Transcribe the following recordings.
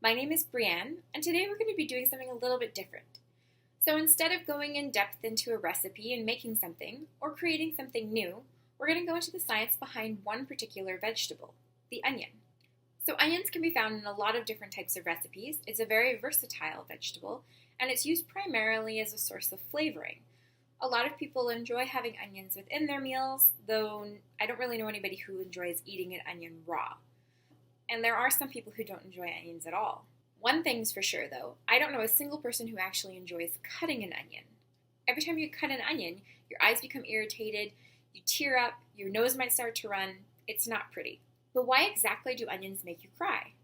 My name is Brienne, and today we're going to be doing something a little bit different. So instead of going in depth into a recipe and making something, or creating something new, we're going to go into the science behind one particular vegetable, the onion. So onions can be found in a lot of different types of recipes. It's a very versatile vegetable, and it's used primarily as a source of flavoring. A lot of people enjoy having onions within their meals, though I don't really know anybody who enjoys eating an onion raw. And there are some people who don't enjoy onions at all. One thing's for sure, though, I don't know a single person who actually enjoys cutting an onion. Every time you cut an onion, your eyes become irritated, you tear up, your nose might start to run. It's not pretty. But why exactly do onions make you cry?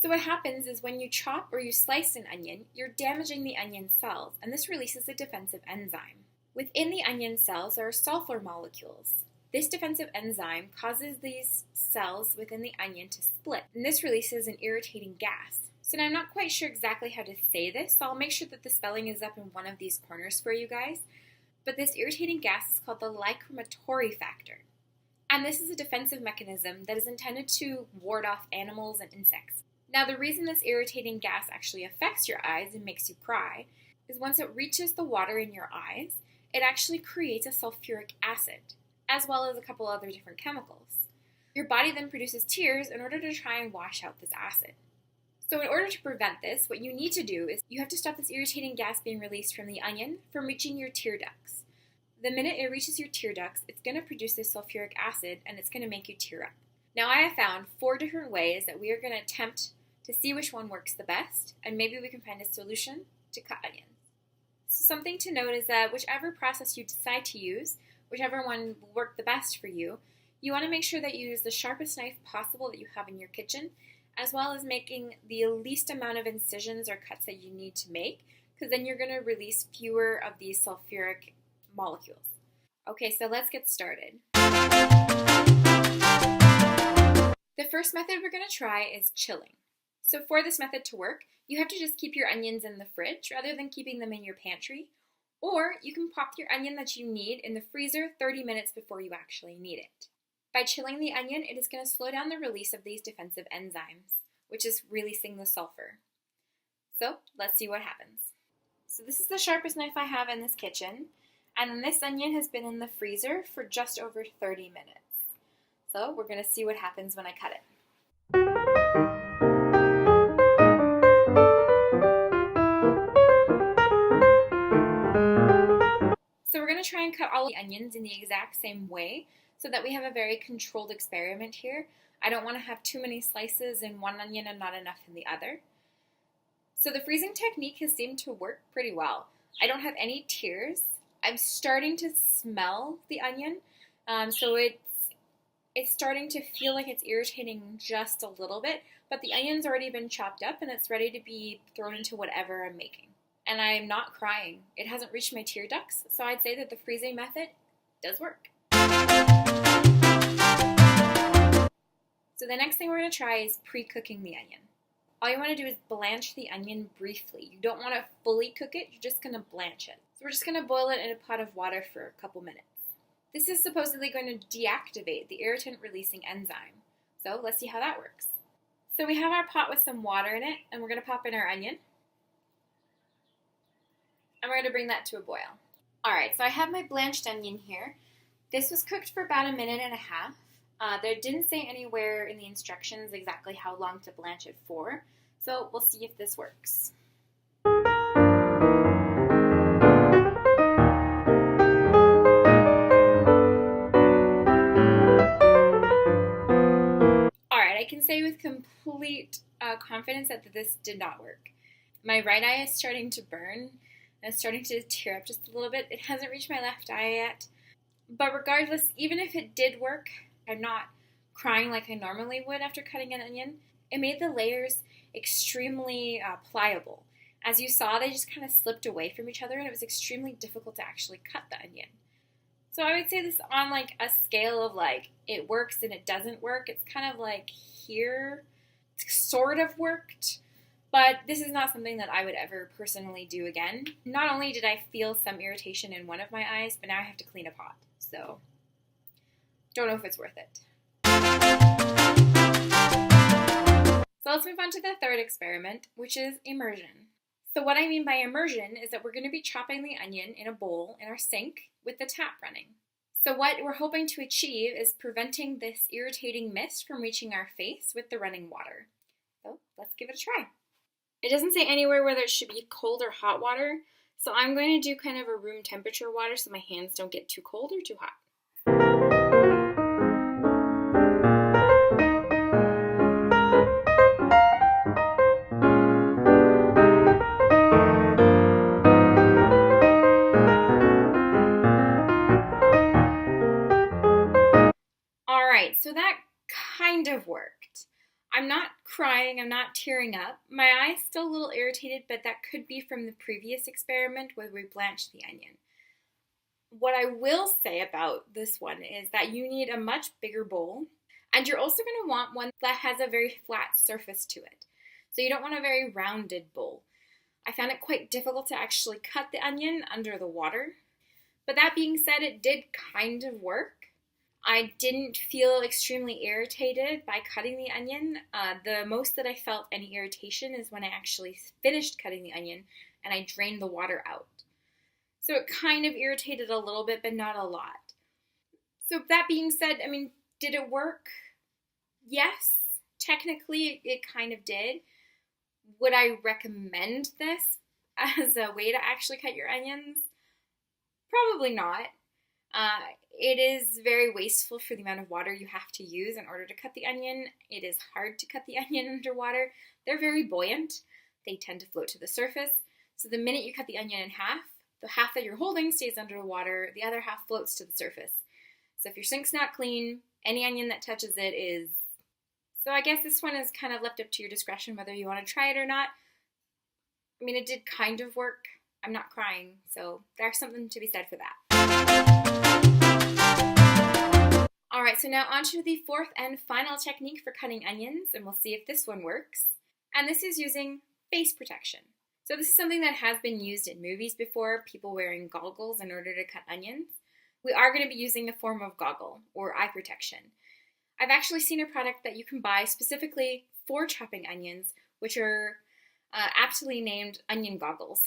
So what happens is when you chop or you slice an onion, you're damaging the onion cells, and this releases a defensive enzyme. Within the onion cells, there are sulfur molecules. This defensive enzyme causes these cells within the onion to split, and this releases an irritating gas. So now I'm not quite sure exactly how to say this, so I'll make sure that the spelling is up in one of these corners for you guys. But this irritating gas is called the lichromatory factor. And this is a defensive mechanism that is intended to ward off animals and insects. Now the reason this irritating gas actually affects your eyes and makes you cry is once it reaches the water in your eyes, it actually creates a sulfuric acid, as well as a couple other different chemicals. Your body then produces tears in order to try and wash out this acid. So in order to prevent this, what you need to do is you have to stop this irritating gas being released from the onion from reaching your tear ducts. The minute it reaches your tear ducts, it's going to produce this sulfuric acid and it's going to make you tear up. Now I have found 4 different ways that we are going to attempt to see which one works the best, and maybe we can find a solution to cut onions. So something to note is that whichever process you decide to use, whichever one will work the best for you, you want to make sure that you use the sharpest knife possible that you have in your kitchen, as well as making the least amount of incisions or cuts that you need to make, because then you're going to release fewer of these sulfuric molecules. Okay, so let's get started. The first method we're going to try is chilling. So for this method to work, you have to just keep your onions in the fridge rather than keeping them in your pantry, or you can pop your onion that you need in the freezer 30 minutes before you actually need it. By chilling the onion, it is going to slow down the release of these defensive enzymes, which is releasing the sulfur. So let's see what happens. So this is the sharpest knife I have in this kitchen, and then this onion has been in the freezer for just over 30 minutes. So we're going to see what happens when I cut it. So we're going to try and cut all the onions in the exact same way so that we have a very controlled experiment here. I don't want to have too many slices in one onion and not enough in the other. So the freezing technique has seemed to work pretty well. I don't have any tears. I'm starting to smell the onion, so it's starting to feel like it's irritating just a little bit, but the onion's already been chopped up and it's ready to be thrown into whatever I'm making. And I'm not crying. It hasn't reached my tear ducts, so I'd say that the freezing method does work. So the next thing we're going to try is pre-cooking the onion. All you want to do is blanch the onion briefly. You don't want to fully cook it, you're just going to blanch it. So we're just going to boil it in a pot of water for a couple minutes. This is supposedly going to deactivate the irritant-releasing enzyme. So let's see how that works. So we have our pot with some water in it, and we're going to pop in our onion. And we're going to bring that to a boil. Alright, so I have my blanched onion here. This was cooked for about 1.5 minutes. There didn't say anywhere in the instructions exactly how long to blanch it for, so we'll see if this works. Alright, I can say with complete confidence that this did not work. My right eye is starting to burn, and it's starting to tear up just a little bit. It hasn't reached my left eye yet, but regardless, even if it did work, I'm not crying like I normally would after cutting an onion. It made the layers extremely pliable. As you saw, they just kind of slipped away from each other, and it was extremely difficult to actually cut the onion. So I would say this on like a scale of like it works and it doesn't work. It's kind of like here, it sort of worked, but this is not something that I would ever personally do again. Not only did I feel some irritation in one of my eyes, but now I have to clean a pot. So don't know if it's worth it. So let's move on to the third experiment, which is immersion. So what I mean by immersion is that we're going to be chopping the onion in a bowl in our sink with the tap running. So what we're hoping to achieve is preventing this irritating mist from reaching our face with the running water. So let's give it a try. It doesn't say anywhere whether it should be cold or hot water, so I'm going to do kind of a room temperature water so my hands don't get too cold or too hot. Alright, so that kind of worked. I'm not crying, I'm not tearing up. My eye's still a little irritated, but that could be from the previous experiment where we blanched the onion. What I will say about this one is that you need a much bigger bowl, and you're also going to want one that has a very flat surface to it. So you don't want a very rounded bowl. I found it quite difficult to actually cut the onion under the water, but that being said, it did kind of work. I didn't feel extremely irritated by cutting the onion. The most that I felt any irritation is when I actually finished cutting the onion and I drained the water out. So it kind of irritated a little bit, but not a lot. So that being said, did it work? Yes, technically it kind of did. Would I recommend this as a way to actually cut your onions? Probably not. It is very wasteful for the amount of water you have to use in order to cut the onion. It is hard to cut the onion underwater. They're very buoyant. They tend to float to the surface. So the minute you cut the onion in half, the half that you're holding stays under the water, the other half floats to the surface. So if your sink's not clean, any onion that touches it is... So I guess this one is kind of left up to your discretion whether you want to try it or not. It did kind of work. I'm not crying, so there's something to be said for that. Alright, so now on to the fourth and final technique for cutting onions, and we'll see if this one works. And this is using face protection. So this is something that has been used in movies before, people wearing goggles in order to cut onions. We are going to be using a form of goggle, or eye protection. I've actually seen a product that you can buy specifically for chopping onions, which are aptly named onion goggles.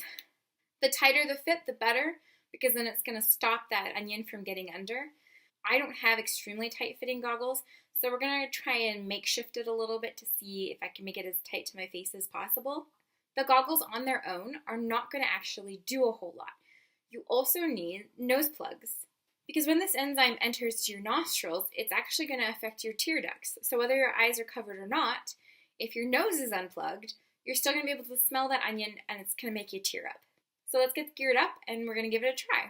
The tighter the fit, the better, because then it's going to stop that onion from getting under. I don't have extremely tight-fitting goggles, so we're going to try and makeshift it a little bit to see if I can make it as tight to my face as possible. The goggles on their own are not going to actually do a whole lot. You also need nose plugs, because when this enzyme enters your nostrils, it's actually going to affect your tear ducts. So whether your eyes are covered or not, if your nose is unplugged, you're still going to be able to smell that onion and it's going to make you tear up. So let's get geared up and we're going to give it a try.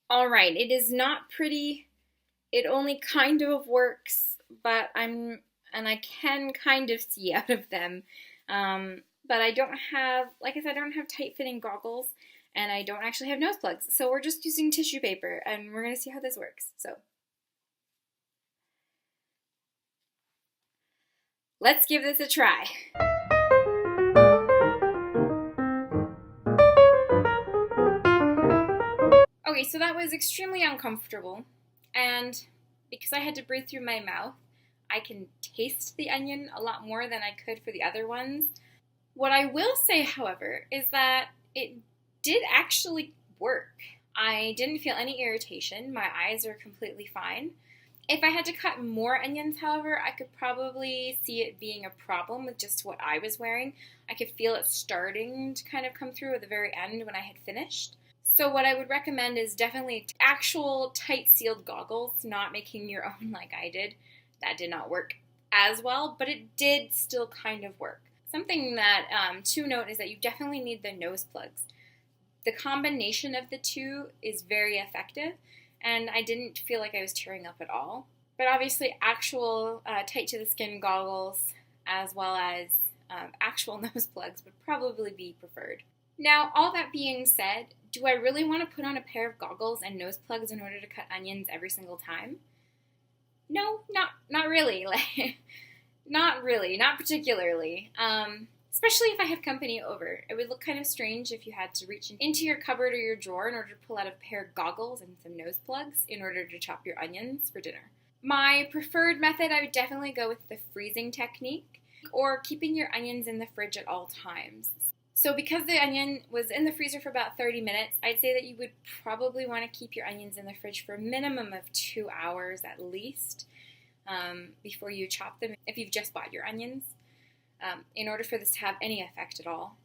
Alright, it is not pretty. It only kind of works, but I can kind of see out of them. But I don't have, like I said, I don't have tight-fitting goggles, and I don't actually have nose plugs. So we're just using tissue paper, and we're going to see how this works. So let's give this a try. Okay, so that was extremely uncomfortable, and because I had to breathe through my mouth, I can taste the onion a lot more than I could for the other ones. What I will say, however, is that it did actually work. I didn't feel any irritation. My eyes are completely fine. If I had to cut more onions, however, I could probably see it being a problem with just what I was wearing. I could feel it starting to kind of come through at the very end when I had finished. So what I would recommend is definitely actual tight-sealed goggles, not making your own like I did. That did not work as well, but it did still kind of work. Something that to note is that you definitely need the nose plugs. The combination of the two is very effective, and I didn't feel like I was tearing up at all. But obviously actual tight-to-the-skin goggles as well as actual nose plugs would probably be preferred. Now, all that being said, do I really want to put on a pair of goggles and nose plugs in order to cut onions every single time? No, not really. Not really, not particularly. especially if I have company over. It would look kind of strange if you had to reach into your cupboard or your drawer in order to pull out a pair of goggles and some nose plugs in order to chop your onions for dinner. My preferred method, I would definitely go with the freezing technique or keeping your onions in the fridge at all times. So because the onion was in the freezer for about 30 minutes, I'd say that you would probably want to keep your onions in the fridge for a minimum of 2 hours at least before you chop them if you've just bought your onions, in order for this to have any effect at all.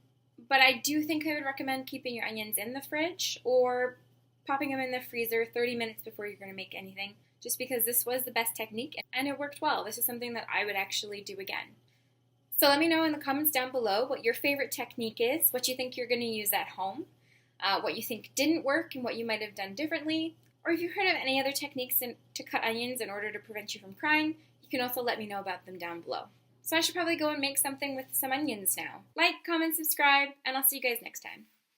But I do think I would recommend keeping your onions in the fridge or popping them in the freezer 30 minutes before you're going to make anything, just because this was the best technique and it worked well. This is something that I would actually do again. So let me know in the comments down below what your favorite technique is, what you think you're going to use at home, what you think didn't work and what you might have done differently, or if you've heard of any other techniques to cut onions in order to prevent you from crying, you can also let me know about them down below. So I should probably go and make something with some onions now. Like, comment, subscribe, and I'll see you guys next time.